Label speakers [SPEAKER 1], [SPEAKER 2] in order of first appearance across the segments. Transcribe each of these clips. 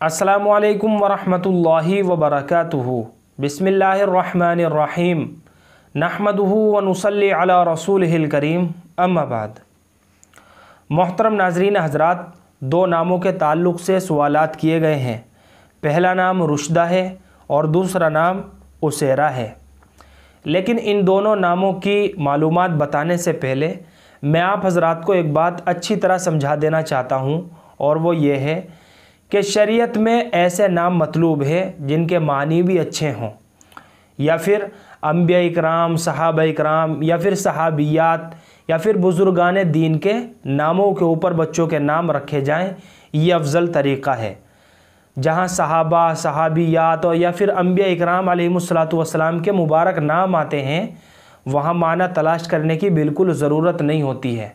[SPEAKER 1] अस्सलामुअलैकुम वरहमतुल्लाहि वबरकातुहू। बिस्मिल्लाहिर्रहमानिर्रहीम। नहमदुहू व नुसल्ली अला रसूलिहिल करीम। अम्मा बाद। मोहतरम नाज़रीन हज़रात, दो नामों के ताल्लुक़ से सवालात किए गए हैं। पहला नाम रुशदा है और दूसरा नाम उसैरा है। लेकिन इन दोनों नामों की मालूमात बताने से पहले मैं आप हज़रात को एक बात अच्छी तरह समझा देना चाहता हूँ, और वो ये है कि शरीयत में ऐसे नाम मतलूब है जिनके मानी भी अच्छे हों, या फिर अंबिया इकराम, सहाबा इकराम, या फिर सहाबियात, या फिर बुज़ुर्गान दीन के नामों के ऊपर बच्चों के नाम रखे जाएं। ये अफजल तरीक़ा है। जहाँ सहाबा, सहाबियात और या फिर अंबिया इकराम अलैहिमुस्सलातु वस्सलाम के मुबारक नाम आते हैं, वहाँ माना तलाश करने की बिल्कुल ज़रूरत नहीं होती है।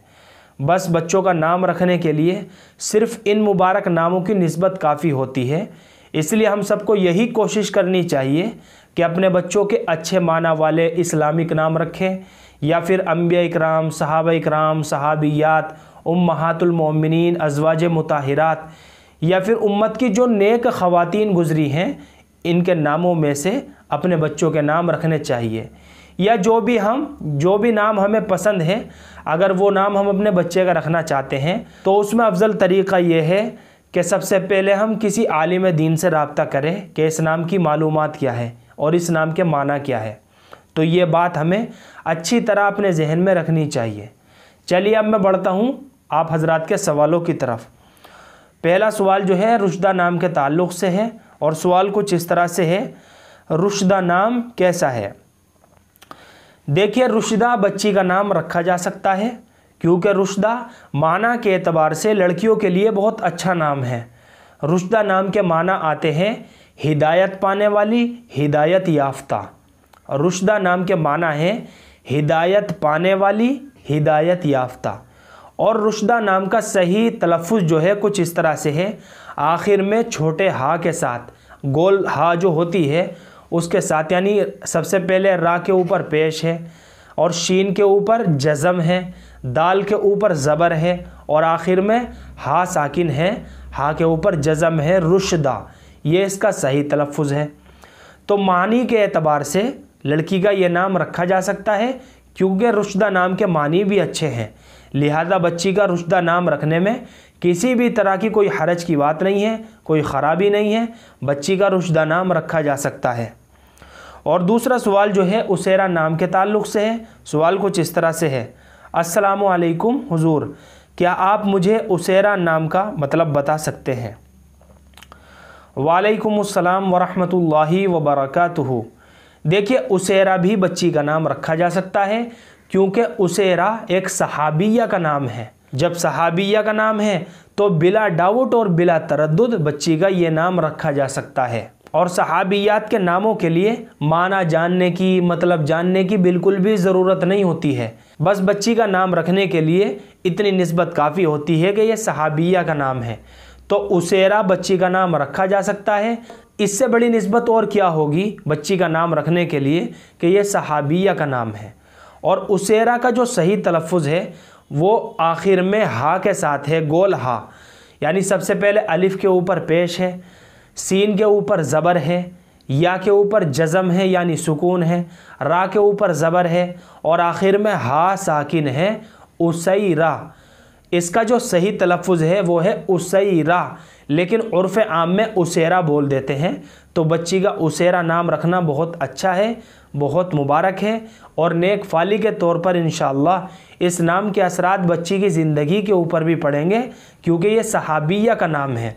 [SPEAKER 1] बस बच्चों का नाम रखने के लिए सिर्फ़ इन मुबारक नामों की निस्बत काफ़ी होती है। इसलिए हम सबको यही कोशिश करनी चाहिए कि अपने बच्चों के अच्छे माना वाले इस्लामिक नाम रखें, या फिर अंबिया इकराम, सहाबा इकराम, सहाबियात, उम्महातुल मोमिनीन, अज़वाज मुताहिरात, या फिर उम्मत की जो नेक ख़वातीन गुज़री हैं, इनके नामों में से अपने बच्चों के नाम रखने चाहिए। या जो भी नाम हमें पसंद है, अगर वो नाम हम अपने बच्चे का रखना चाहते हैं, तो उसमें अफजल तरीक़ा ये है कि सबसे पहले हम किसी आलिम दीन से रब्ता करें कि इस नाम की मालूमात क्या है और इस नाम के माना क्या है। तो ये बात हमें अच्छी तरह अपने जहन में रखनी चाहिए। चलिए अब मैं बढ़ता हूँ आप हजरात के सवालों की तरफ। पहला सवाल जो है रुशदा नाम के ताल्लुक़ से है, और सवाल कुछ इस तरह से है, रुशदा नाम कैसा है? देखिए, रुशदा बच्ची का नाम रखा जा सकता है, क्योंकि रुशदा माना के एतबार से लड़कियों के लिए बहुत अच्छा नाम है। रुशदा नाम के माना आते हैं हिदायत पाने वाली, हिदायत याफ्ता। रुशदा नाम के माना है हिदायत पाने वाली, हिदायत याफ्ता। और रुशदा नाम का सही तलफ़ुज़ जो है कुछ इस तरह से है, आखिर में छोटे हा के साथ, गोल हा जो होती है उसके साथ, यानी सबसे पहले रा के ऊपर पेश है, और शीन के ऊपर जज़म है, दाल के ऊपर ज़बर है, और आखिर में हा साकिन है, हा के ऊपर जज़म है, रुशदा। ये इसका सही तलफ़ुज़ है। तो मानी के एतबार से लड़की का ये नाम रखा जा सकता है, क्योंकि रुशदा नाम के मानी भी अच्छे हैं। लिहाजा बच्ची का रुशदा नाम रखने में किसी भी तरह की कोई हरज की बात नहीं है, कोई ख़राबी नहीं है। बच्ची का रुशदा नाम रखा जा सकता है। और दूसरा सवाल जो है उसैरा नाम के ताल्लुक़ से है। सवाल कुछ इस तरह से है, अस्सलामु अलैकुम हुज़ूर, क्या आप मुझे उसैरा नाम का मतलब बता सकते हैं? वालेकुमुस्सलाम वरहमतुल्लाहि वबरकातुहू। देखिए, उसैरा भी बच्ची का नाम रखा जा सकता है, क्योंकि उसैरा एक सहाबिया का नाम है। जब सहाबिया का नाम है तो बिला डाउट और बिला तरद्दुद बच्ची का ये नाम रखा जा सकता है। और सहाबियात के नामों के लिए माना जानने की, मतलब जानने की बिल्कुल भी ज़रूरत नहीं होती है। बस बच्ची का नाम रखने के लिए इतनी निस्बत काफ़ी होती है कि यह सहाबिया का नाम है, तो उसैरा बच्ची का नाम रखा जा सकता है। इससे बड़ी निस्बत और क्या होगी बच्ची का नाम रखने के लिए कि यह सहाबिया का नाम है। और उसैरा का जो सही तलफ़ुज़ है वो आखिर में हा के साथ है, गोल हा, यानी सबसे पहले अलिफ़ के ऊपर पेश है, सीन के ऊपर ज़बर है, या के ऊपर जज़म है यानी सुकून है, रा के ऊपर ज़बर है, और आखिर में हा साकिन है, उसैरा। इसका जो सही तलफ़ुज़ है वो है उसैरा, लेकिन उर्फ़ आम में उसैरा बोल देते हैं। तो बच्ची का उसैरा नाम रखना बहुत अच्छा है, बहुत मुबारक है, और नेक फाली के तौर पर इंशाअल्लाह इस नाम के असरात बच्ची की ज़िंदगी के ऊपर भी पड़ेंगे, क्योंकि ये सहाबिया का नाम है।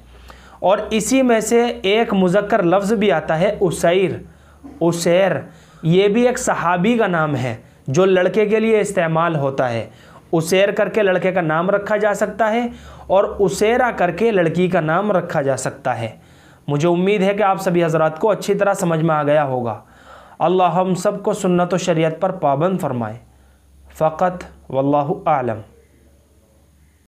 [SPEAKER 1] और इसी में से एक मुज़क्कर लफ्ज़ भी आता है उसैर, उसैर। ये भी एक सहाबी का नाम है जो लड़के के लिए इस्तेमाल होता है। उसैर करके लड़के का नाम रखा जा सकता है, और उसैरा करके लड़की का नाम रखा जा सकता है। मुझे उम्मीद है कि आप सभी हज़रात को अच्छी तरह समझ में आ गया होगा। अल्लाह हम सबको सुन्नत व शरीयत पर पाबंद फरमाए। फ़क़त वल्लाहु आलम।